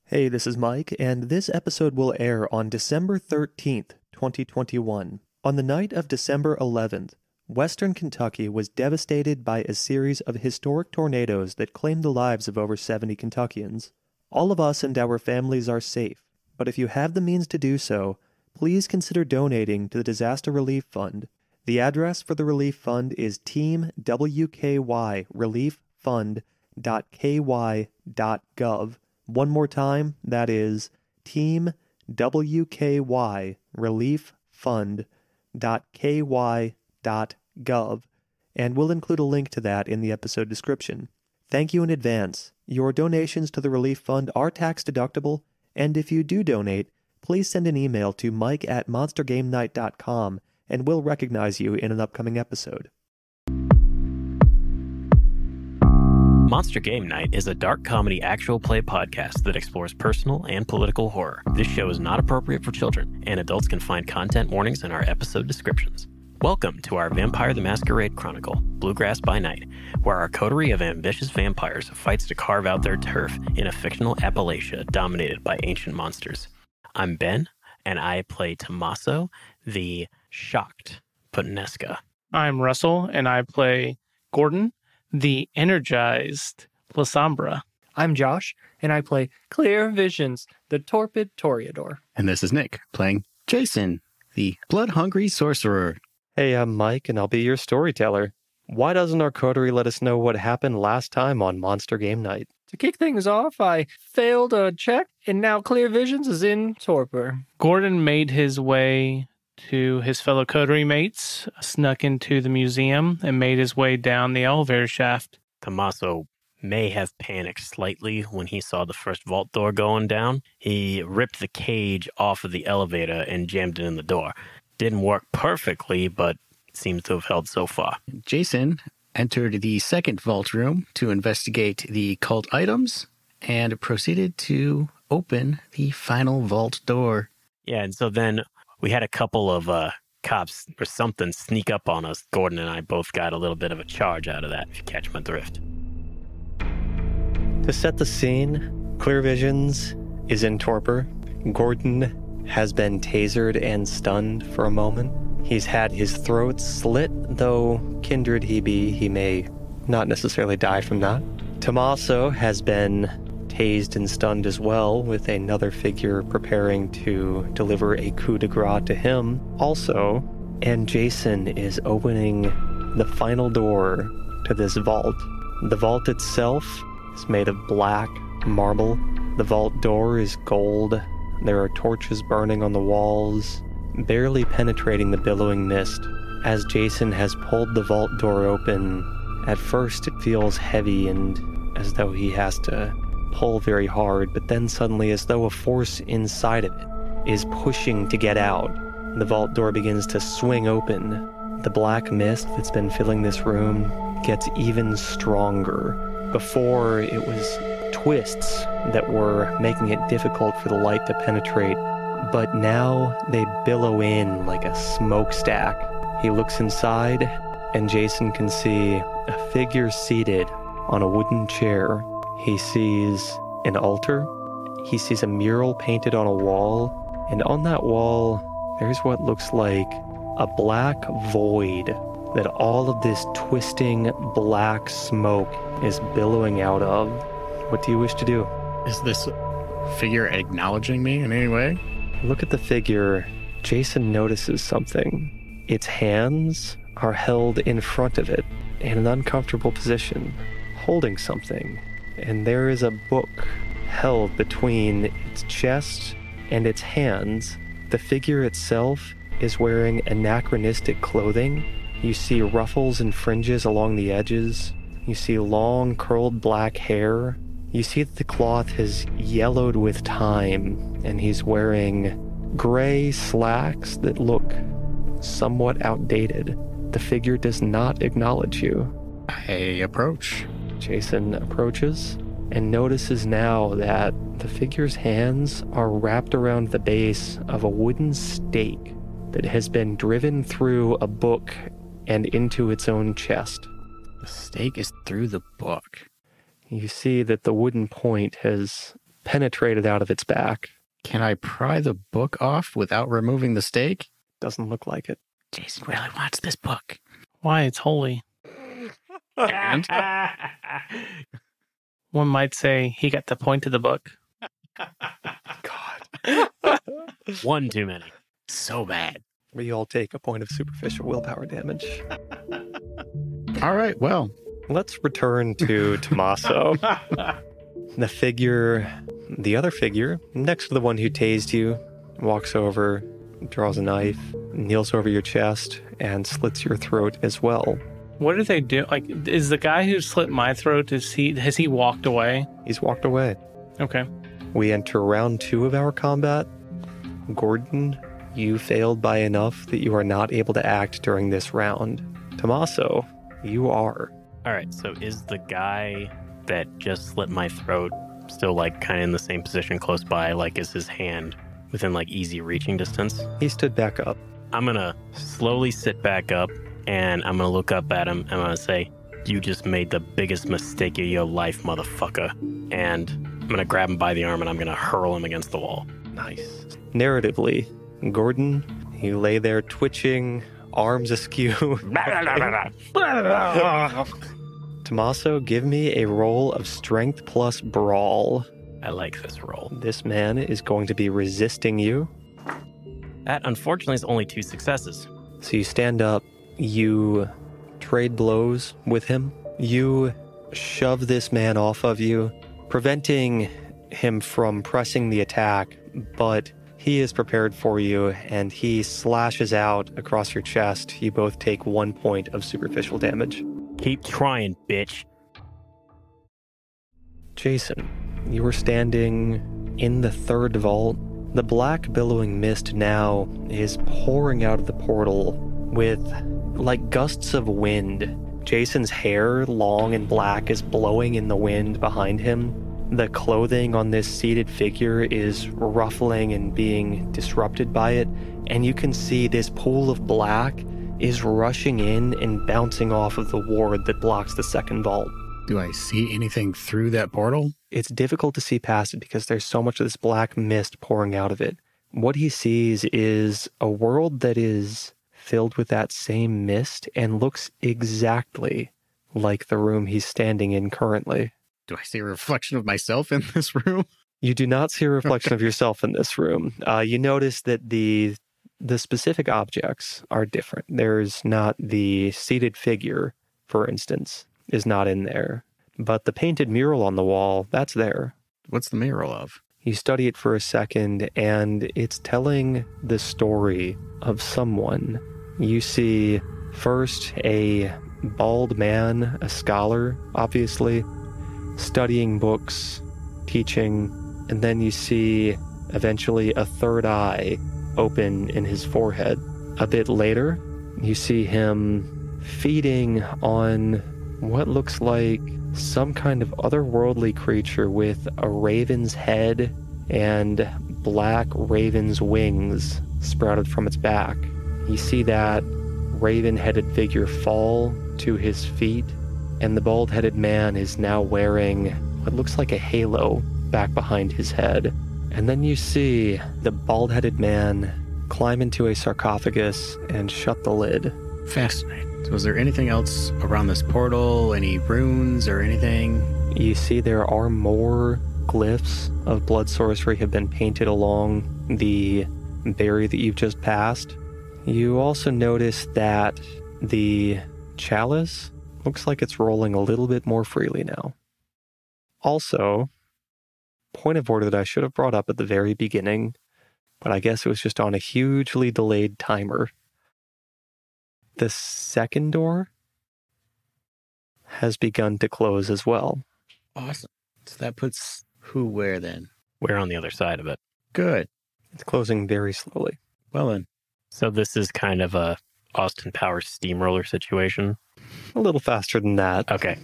Hey, this is Mike, and this episode will air on December 13th, 2021. On the night of December 11th, Western Kentucky was devastated by a series of historic tornadoes that claimed the lives of over 70 Kentuckians. All of us and our families are safe, but if you have the means to do so, please consider donating to the Disaster Relief Fund. The address for the relief fund is teamwkyrelieffund.ky.gov. One more time, that is teamwkyrelieffund.ky.gov, and we'll include a link to that in the episode description. Thank you in advance. Your donations to the relief fund are tax deductible, and if you do donate, please send an email to mike@monstergamenight.com, and we'll recognize you in an upcoming episode. Monster Game Night is a dark comedy actual play podcast that explores personal and political horror. This show is not appropriate for children, and adults can find content warnings in our episode descriptions. Welcome to our Vampire the Masquerade Chronicle, Bluegrass by Night, where our coterie of ambitious vampires fights to carve out their turf in a fictional Appalachia dominated by ancient monsters. I'm Ben, and I play Tommaso, the shocked Putnesca. I'm Russell, and I play Gordon, the energized Lasombra. I'm Josh, and I play Clear Visions, the torpid Toreador. And this is Nick, playing Jason, the blood-hungry sorcerer. Hey, I'm Mike, and I'll be your storyteller. Why doesn't our coterie let us know what happened last time on Monster Game Night? To kick things off, I failed a check, and now Clear Visions is in torpor. Gordon made his way to his fellow coterie mates, snuck into the museum, and made his way down the elevator shaft. Tommaso may have panicked slightly when he saw the first vault door going down. He ripped the cage off of the elevator and jammed it in the door. Didn't work perfectly, but seems to have held so far. Jason entered the second vault room to investigate the cult items and proceeded to open the final vault door. Yeah, and so then we had a couple of cops or something sneak up on us. Gordon and I both got a little bit of a charge out of that, if you catch my drift. To set the scene, Clear Visions is in torpor. Gordon has been tasered and stunned for a moment. He's had his throat slit, though Kindred he be, he may not necessarily die from that. Tommaso has been tased and stunned as well, with another figure preparing to deliver a coup de grace to him also. And Jason is opening the final door to this vault. The vault itself is made of black marble. The vault door is gold. There are torches burning on the walls, barely penetrating the billowing mist. As Jason has pulled the vault door open, at first it feels heavy and as though he has to pull very hard, but then suddenly, as though a force inside of it is pushing to get out, the vault door begins to swing open. The black mist that's been filling this room gets even stronger. Before, it was twists that were making it difficult for the light to penetrate, but now they billow in like a smokestack. He looks inside, and Jason can see a figure seated on a wooden chair. He sees an altar. He sees a mural painted on a wall, and on that wall, there's what looks like a black void that all of this twisting black smoke is billowing out of. What do you wish to do? Is this figure acknowledging me in any way? Look at the figure. Jason notices something. Its hands are held in front of it in an uncomfortable position, holding something. And there is a book held between its chest and its hands. The figure itself is wearing anachronistic clothing. You see ruffles and fringes along the edges. You see long curled black hair. You see that the cloth has yellowed with time, and he's wearing gray slacks that look somewhat outdated. The figure does not acknowledge you. I approach. Jason approaches and notices now that the figure's hands are wrapped around the base of a wooden stake that has been driven through a book and into its own chest. The stake is through the book. You see that the wooden point has penetrated out of its back. Can I pry the book off without removing the stake? Doesn't look like it. Jason really wants this book. Why? It's holy. And? One might say he got the point of the book. God. One too many. So bad. We all take a point of superficial willpower damage. All right, well. Let's return to Tommaso. The other figure, next to the one who tased you, walks over, draws a knife, kneels over your chest, and slits your throat as well. What do they do? Like, is the guy who slit my throat, has he walked away? He's walked away. Okay. We enter round 2 of our combat. Gordon, you failed by enough that you are not able to act during this round. Tommaso, you are. All right, so is the guy that just slit my throat still, like, kind of in the same position close by? Like, is his hand within, like, easy reaching distance? He stood back up. I'm going to slowly sit back up, and I'm going to look up at him, and I'm going to say, you just made the biggest mistake of your life, motherfucker. And I'm going to grab him by the arm, and I'm going to hurl him against the wall. Nice. Narratively, Gordon, you lay there twitching, arms askew. Tommaso, give me a roll of strength plus brawl. I like this roll. This man is going to be resisting you. That, unfortunately, is only 2 successes. So you stand up, you trade blows with him. You shove this man off of you, preventing him from pressing the attack, but he is prepared for you, and he slashes out across your chest. You both take 1 point of superficial damage. Keep trying, bitch. Jason, you were standing in the 3rd vault. The black billowing mist now is pouring out of the portal with like gusts of wind. Jason's hair, long and black, is blowing in the wind behind him. The clothing on this seated figure is ruffling and being disrupted by it, and you can see this pool of black is rushing in and bouncing off of the ward that blocks the 2nd vault. Do I see anything through that portal? It's difficult to see past it because there's so much of this black mist pouring out of it. What he sees is a world that is filled with that same mist and looks exactly like the room he's standing in currently. Do I see a reflection of myself in this room? You do not see a reflection of yourself in this room. You notice that the specific objects are different. There's not the seated figure, for instance, is not in there. But the painted mural on the wall, that's there. What's the mural of? You study it for a second, and it's telling the story of someone. You see first a bald man, a scholar, obviously, studying books, teaching, and then you see eventually a 3rd eye open in his forehead. A bit later, you see him feeding on what looks like some kind of otherworldly creature with a raven's head and black raven's wings sprouted from its back. You see that raven-headed figure fall to his feet, and the bald-headed man is now wearing what looks like a halo back behind his head. And then you see the bald-headed man climb into a sarcophagus and shut the lid. Fascinating. So is there anything else around this portal? Any runes or anything? You see there are more glyphs of blood sorcery have been painted along the barrier that you've just passed. You also notice that the chalice looks like it's rolling a little bit more freely now. Also, point of order that I should have brought up at the very beginning, but I guess it was just on a hugely delayed timer. The 2nd door has begun to close as well. Awesome. So that puts who where then? We're on the other side of it. Good. It's closing very slowly. Well then. So this is kind of a Austin Powers steamroller situation. A little faster than that. Okay.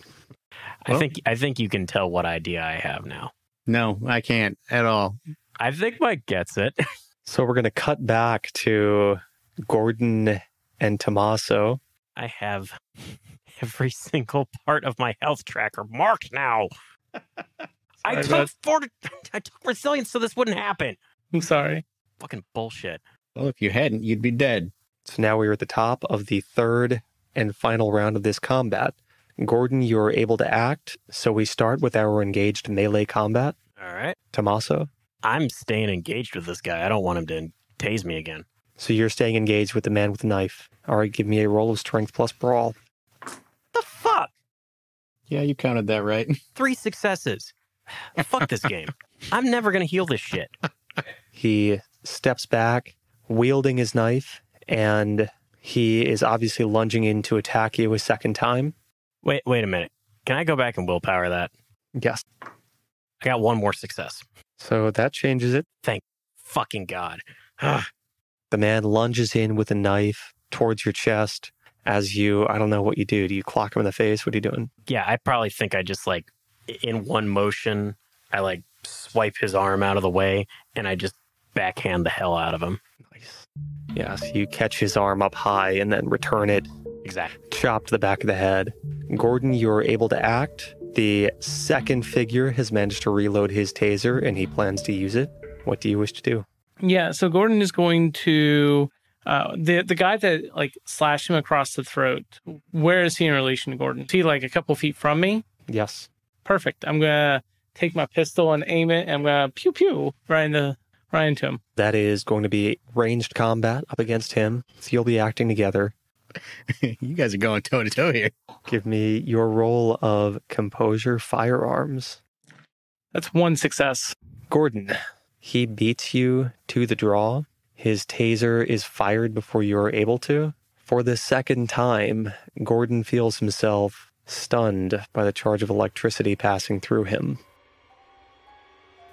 Well, I think you can tell what idea I have now. No, I can't at all. I think Mike gets it. So we're going to cut back to Gordon and Tommaso. I have every single part of my health tracker marked now. I took resilience so this wouldn't happen. I'm sorry. Fucking bullshit. Well, if you hadn't, you'd be dead. So now we're at the top of the third and final round of this combat. Gordon, you're able to act, so we start with our engaged melee combat. All right. Tommaso? I'm staying engaged with this guy. I don't want him to tase me again. So you're staying engaged with the man with the knife. All right, give me a roll of strength plus brawl. The fuck? Yeah, you counted that right. 3 successes. Fuck this game. I'm never going to heal this shit. He steps back, wielding his knife, and he is obviously lunging in to attack you a second time. Wait a minute. Can I go back and willpower that? Yes. I got 1 more success. So that changes it. Thank fucking God. The man lunges in with a knife towards your chest as you, I don't know what you do. Do you clock him in the face? What are you doing? Yeah, I probably think I just in one motion, I swipe his arm out of the way and I just backhand the hell out of him. Nice. Yes, you catch his arm up high and then return it. Exactly. Chop to the back of the head. Gordon, you're able to act. The second figure has managed to reload his taser and he plans to use it. What do you wish to do? Yeah, so Gordon is going to the guy that slashed him across the throat. Where is he in relation to Gordon? Is he a couple feet from me? Yes. Perfect. I'm gonna take my pistol and aim it, and I'm gonna pew pew right into him. That is going to be ranged combat up against him. So you'll be acting together. You guys are going toe to toe here. Give me your roll of composure firearms. That's 1 success. Gordon, he beats you to the draw. His taser is fired before you're able to. For the second time, Gordon feels himself stunned by the charge of electricity passing through him.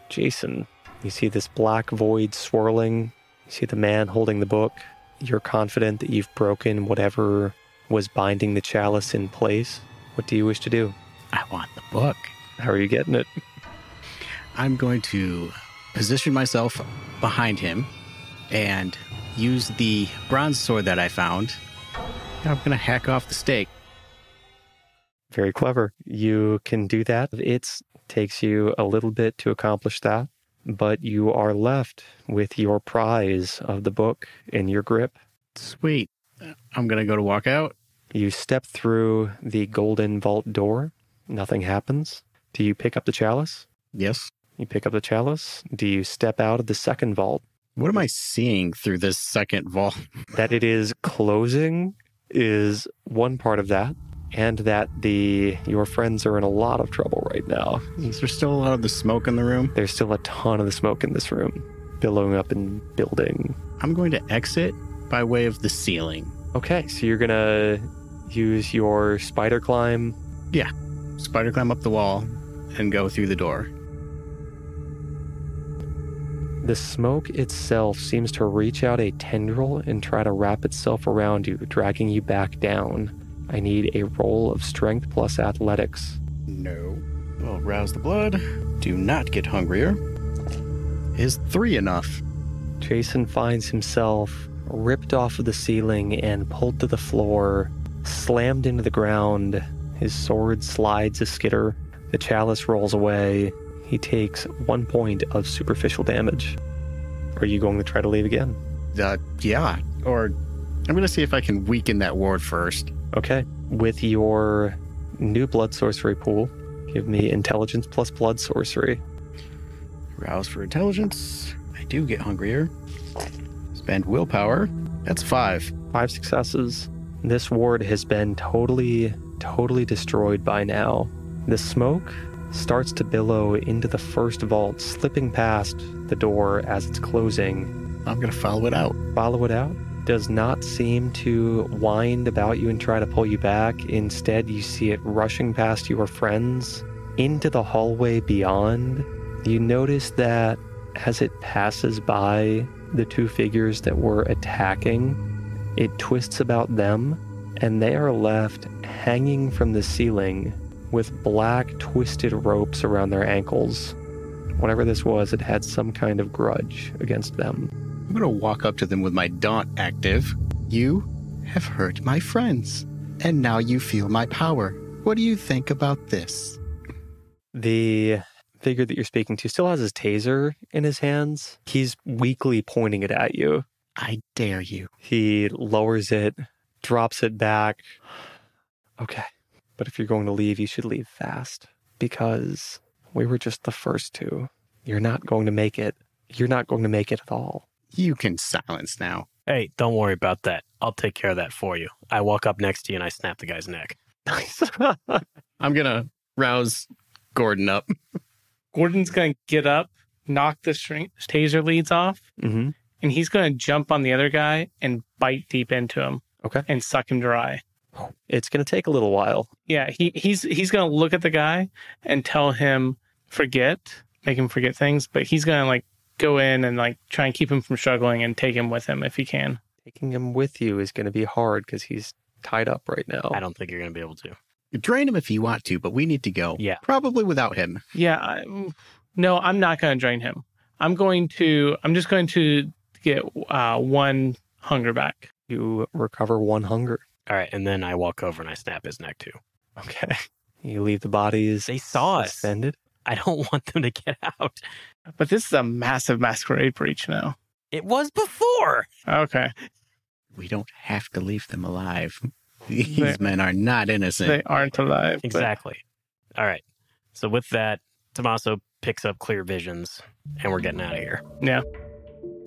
Jason, you see this black void swirling. You see the man holding the book. You're confident that you've broken whatever was binding the chalice in place. What do you wish to do? I want the book. How are you getting it? I'm going to position myself behind him and use the bronze sword that I found. I'm going to hack off the stake. Very clever. You can do that. It takes you a little bit to accomplish that, but you are left with your prize of the book in your grip. Sweet. I'm going to go to walk out. You step through the golden vault door. Nothing happens. Do you pick up the chalice? Yes. You pick up the chalice. Do you step out of the second vault? What am I seeing through this second vault? That it is closing is one part of that, and that your friends are in a lot of trouble right now. Is there still a lot of the smoke in the room? There's still a ton of the smoke in this room, billowing up and building. I'm going to exit by way of the ceiling. Okay, so you're going to use your spider climb. Yeah, spider climb up the wall and go through the door. The smoke itself seems to reach out a tendril and try to wrap itself around you, dragging you back down. I need a roll of strength plus athletics. No. Well, rouse the blood. Do not get hungrier. Is 3 enough? Jason finds himself ripped off of the ceiling and pulled to the floor, slammed into the ground. His sword slides a skitter. The chalice rolls away. He takes 1 point of superficial damage. Are you going to try to leave again? Yeah. Or I'm going to see if I can weaken that ward first. Okay. With your new blood sorcery pool, give me intelligence plus blood sorcery. Rouse for intelligence. I do get hungrier. Spend willpower. That's 5. 5 successes. This ward has been totally destroyed by now. The smoke starts to billow into the first vault, slipping past the door as it's closing. I'm going to follow it out. Follow it out. Does not seem to wind about you and try to pull you back. Instead, you see it rushing past your friends into the hallway beyond. You notice that as it passes by the 2 figures that were attacking, it twists about them, and they are left hanging from the ceiling with black twisted ropes around their ankles. Whatever this was, it had some kind of grudge against them. I'm going to walk up to them with my daunt active. You have hurt my friends, and now you feel my power. What do you think about this? The figure that you're speaking to still has his taser in his hands. He's weakly pointing it at you. I dare you. He lowers it, drops it back. Okay. But if you're going to leave, you should leave fast. Because we were just the first two. You're not going to make it. You're not going to make it at all. You can silence now. Hey, don't worry about that. I'll take care of that for you. I walk up next to you and I snap the guy's neck. Nice. I'm going to rouse Gordon up. Gordon's going to get up, knock the taser leads off, Mm-hmm. and he's going to jump on the other guy and bite deep into him. Okay. And suck him dry. It's going to take a little while. Yeah, he's going to look at the guy and tell him make him forget things, but he's going to like go in and like try and keep him from struggling and take him with him if he can. Taking him with you is going to be hard because he's tied up right now. I don't think you're going to be able to. Drain him if you want to, but we need to go. Yeah. Probably without him. Yeah, no, I'm not going to drain him. I'm just going to get one hunger back. You recover one hunger. All right, and then I walk over and I snap his neck too. Okay. You leave the bodies They saw us. suspended. I don't want them to get out. But this is a massive masquerade breach now. It was before. Okay. We don't have to leave them alive. These men are not innocent. They aren't alive. Exactly. All right. So with that, Tommaso picks up clear visions and we're getting out of here. Yeah.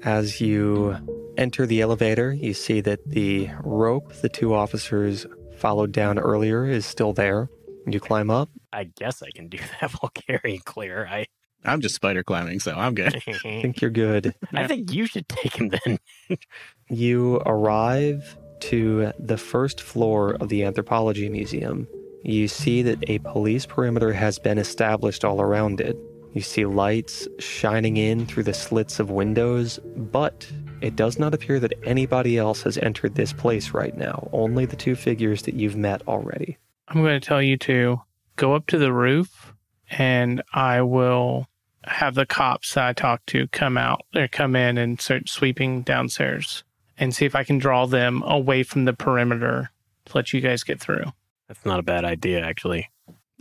As you enter the elevator, you see that the rope the two officers followed down earlier is still there. You climb up. I guess I can do that while carrying clear. I'm just spider climbing, so I'm good. I think you're good. I think you should take him then. You arrive to the first floor of the Anthropology Museum. You see that a police perimeter has been established all around it. You see lights shining in through the slits of windows, but it does not appear that anybody else has entered this place right now. Only the two figures that you've met already. I'm going to tell you to go up to the roof and I will have the cops that I talk to come in and start sweeping downstairs and see if I can draw them away from the perimeter to let you guys get through. That's not a bad idea, actually.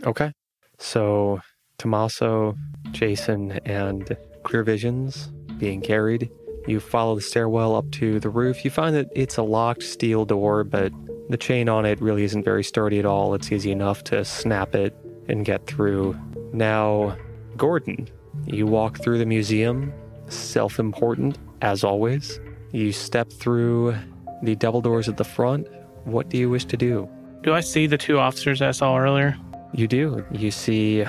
Okay. So Tommaso, Jason, and Clear Visions being carried. You follow the stairwell up to the roof. You find that it's a locked steel door, but the chain on it really isn't very sturdy at all. It's easy enough to snap it and get through. Now, Gordon, you walk through the museum, self-important as always. You step through the double doors at the front. What do you wish to do? Do I see the two officers I saw earlier? You do. You see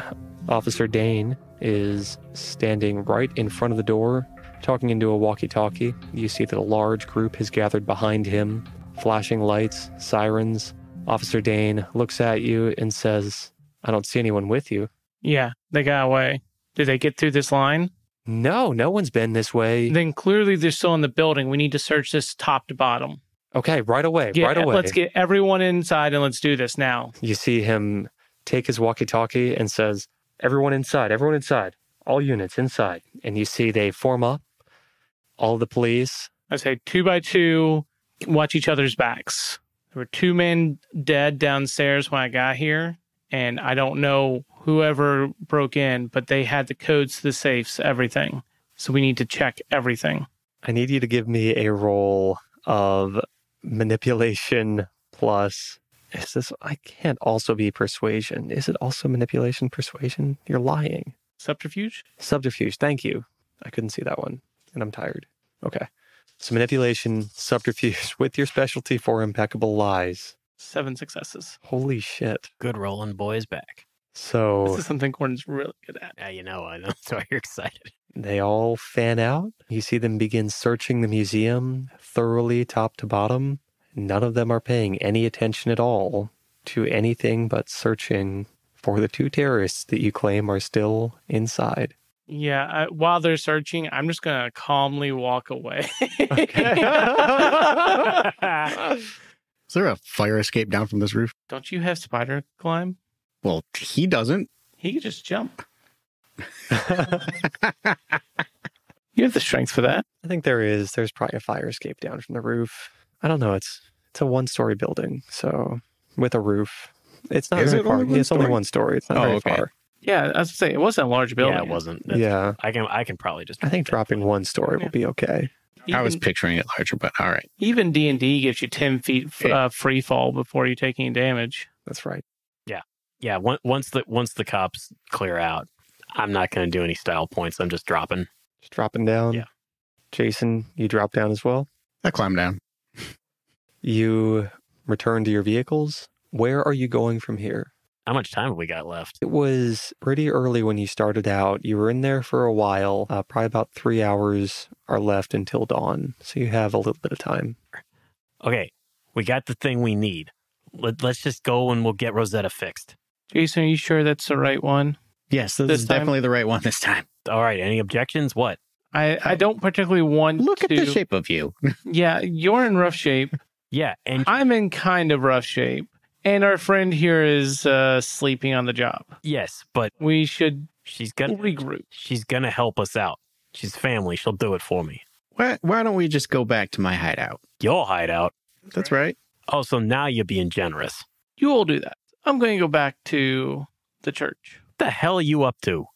Officer Dane is standing right in front of the door, talking into a walkie-talkie. You see that a large group has gathered behind him, flashing lights, sirens. Officer Dane looks at you and says, "I don't see anyone with you." Yeah, they got away. Did they get through this line? No one's been this way. Then clearly they're still in the building. We need to search this top to bottom. Okay, right away. Let's get everyone inside and let's do this now. You see him take his walkie-talkie and says, everyone inside, all units inside. And you see they form up, all the police. I say 2 by 2, watch each other's backs. There were 2 men dead downstairs when I got here, and I don't know whoever broke in, but they had the codes to the safes, everything. So we need to check everything. I need you to give me a roll of manipulation plus... I can't also be persuasion. Is it also manipulation, persuasion? You're lying. Subterfuge? Subterfuge, thank you. I couldn't see that one, and I'm tired. Okay. So manipulation, subterfuge, with your specialty for impeccable lies. 7 successes. Holy shit. Good rolling boys back. So This is something Gordon's really good at. Yeah, I know. That's why you're excited. they all fan out. You see them begin searching the museum thoroughly top to bottom. None of them are paying any attention at all to anything but searching for the 2 terrorists that you claim are still inside. Yeah, while they're searching, I'm just going to calmly walk away. Is there a fire escape down from this roof? Don't you have spider climb? Well, he doesn't. He could just jump. You have the strength for that. I think there's probably a fire escape down from the roof. I don't know. It's a 1-story building, so with a roof. It's not Is very it far. only one It's only story? 1 story. It's not very okay. far. Yeah, I was to say, it wasn't a large building. Yeah, it wasn't. Yeah. I can probably just... I think dropping one story will be okay. I was picturing it larger, but all right. Even D&D gives you 10 feet free fall before you take any damage. That's right. Yeah, once the cops clear out, I'm not going to do any style points. I'm just dropping. Just dropping down. Yeah. Jason, you drop down as well? I climb down. You return to your vehicles. Where are you going from here? How much time have we got left? It was pretty early when you started out. You were in there for a while. Probably about 3 hours are left until dawn. So you have a little bit of time. Okay, we got the thing we need. Let's just go and we'll get Rosetta fixed. Jason, are you sure that's the right one? Yes, this is time? definitely the right one this time. All right, any objections? What? I don't particularly want Look to... at the shape of you. Yeah, you're in rough shape. Yeah, and I'm in kind of rough shape. And our friend here is sleeping on the job. yes, but We should she's gonna regroup. she's gonna help us out. She's family. She'll do it for me. Why don't we just go back to my hideout? Your hideout. That's right. Oh, so now you're being generous. You all do that. I'm going to go back to the church. What the hell are you up to?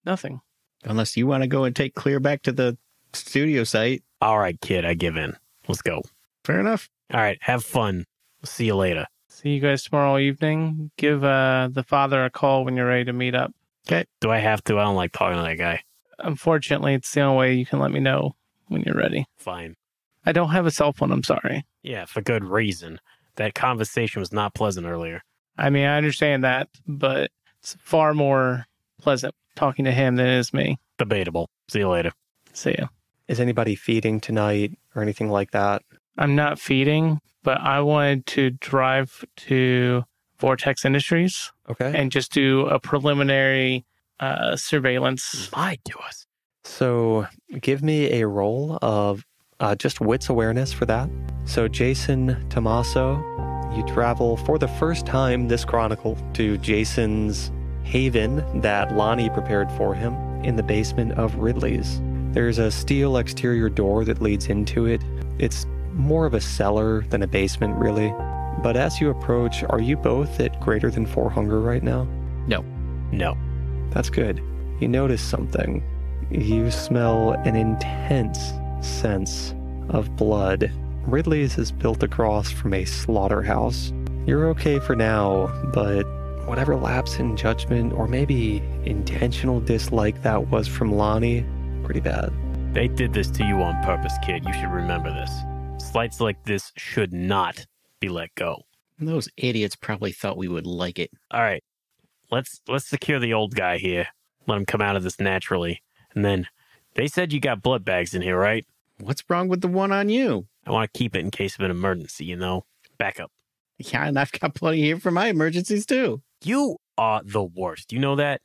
Nothing. Unless you want to go and take Clear back to the studio site. All right, kid, I give in. Let's go. Fair enough. All right, have fun. We'll see you later. See you guys tomorrow evening. Give the father a call when you're ready to meet up. Do I have to? I don't like talking to that guy. Unfortunately, it's the only way you can let me know when you're ready. Fine. I don't have a cell phone, I'm sorry. Yeah, for good reason. That conversation was not pleasant earlier. I mean, I understand that, but it's far more pleasant talking to him than it is me. Debatable. See you later. See ya. Is anybody feeding tonight or anything like that? I'm not feeding, but I wanted to drive to Vortex Industries Okay. and just do a preliminary surveillance. Lied to us. So give me a roll of just wits awareness for that. So Jason Tommaso, you travel for the first time this chronicle to Jason's haven that Lonnie prepared for him in the basement of Ridley's. There's a steel exterior door that leads into it. It's more of a cellar than a basement, really. But as you approach, are you both at greater than 4 hunger right now? No. That's good. You notice something. You smell an intense sense of blood. Ridley's is built across from a slaughterhouse. You're okay for now, but whatever lapse in judgment or maybe intentional dislike that was from Lonnie, pretty bad. They did this to you on purpose, kid. You should remember this. Slights like this should not be let go. Those idiots probably thought we would like it. All right. Let's secure the old guy here. Let him come out of this naturally. And then, they said you got blood bags in here, right? What's wrong with the one on you? I want to keep it in case of an emergency, you know? Back up. Yeah, and I've got plenty here for my emergencies too. You are the worst. You know that?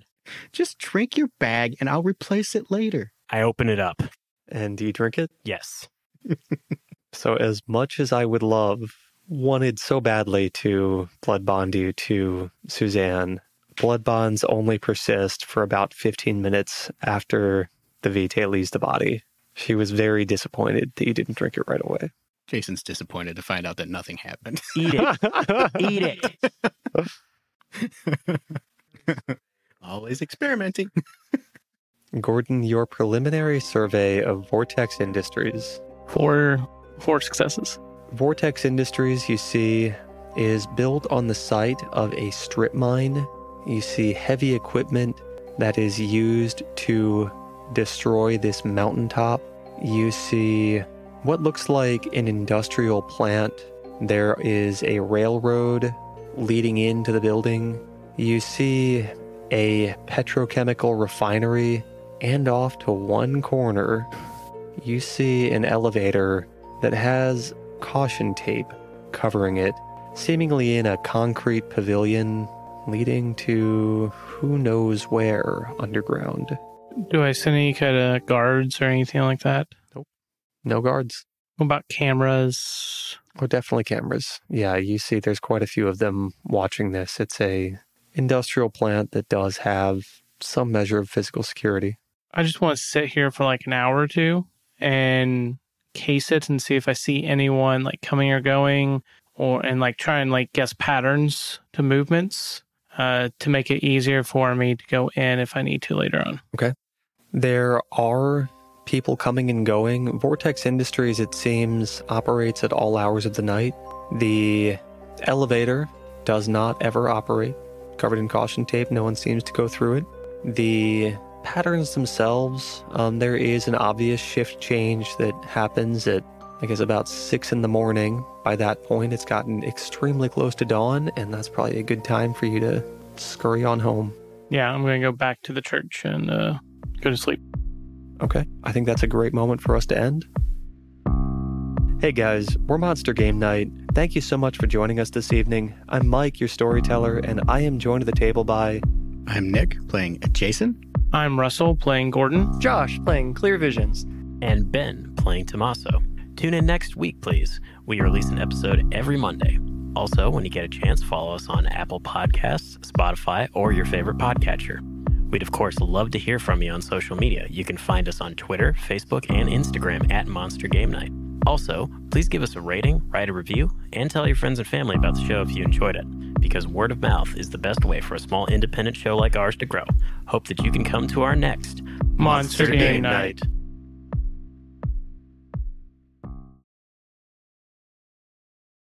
Just drink your bag and I'll replace it later. I open it up. And do you drink it? Yes. So as much as I would wanted so badly to blood bond you to Suzanne, blood bonds only persist for about 15 minutes after the Vitae leaves the body. She was very disappointed that you didn't drink it right away. Jason's disappointed to find out that nothing happened. Eat it. Eat it. Always experimenting. Gordon, your preliminary survey of Vortex Industries. 4 successes. Vortex Industries, you see, is built on the site of a strip mine. You see heavy equipment that is used to destroy this mountaintop. You see what looks like an industrial plant. There is a railroad leading into the building. You see a petrochemical refinery, and off to one corner, you see an elevator that has caution tape covering it, seemingly in a concrete pavilion leading to who knows where underground. Do I send any kind of guards or anything like that? No guards. What about cameras? Oh, definitely cameras. Yeah, you see there's quite a few of them watching this. It's a industrial plant that does have some measure of physical security. I just want to sit here for like an hour or two and case it and see if I see anyone like coming or going, and like try and like guess patterns to movements. to make it easier for me to go in if I need to later on. Okay. There are people coming and going. Vortex Industries, it seems, operates at all hours of the night. The elevator does not ever operate. Covered in caution tape, no one seems to go through it. The patterns themselves, there is an obvious shift change that happens at, I guess, about 6 in the morning. By that point, it's gotten extremely close to dawn, and that's probably a good time for you to scurry on home. Yeah, I'm going to go back to the church and go to sleep. Okay, I think that's a great moment for us to end. Hey guys, we're Monster Game Night. Thank you so much for joining us this evening. I'm Mike, your storyteller, and I am joined at the table by... I'm Nick, playing Jason. I'm Russell, playing Gordon. Josh playing Clear Visions. And Ben, playing Tommaso. Tune in next week, please. We release an episode every Monday. Also, when you get a chance, follow us on Apple Podcasts, Spotify, or your favorite podcatcher. We'd, of course, love to hear from you on social media. You can find us on Twitter, Facebook, and Instagram at Monster Game Night. Also, please give us a rating, write a review, and tell your friends and family about the show if you enjoyed it, because word of mouth is the best way for a small independent show like ours to grow. Hope that you can come to our next Monster Game Night.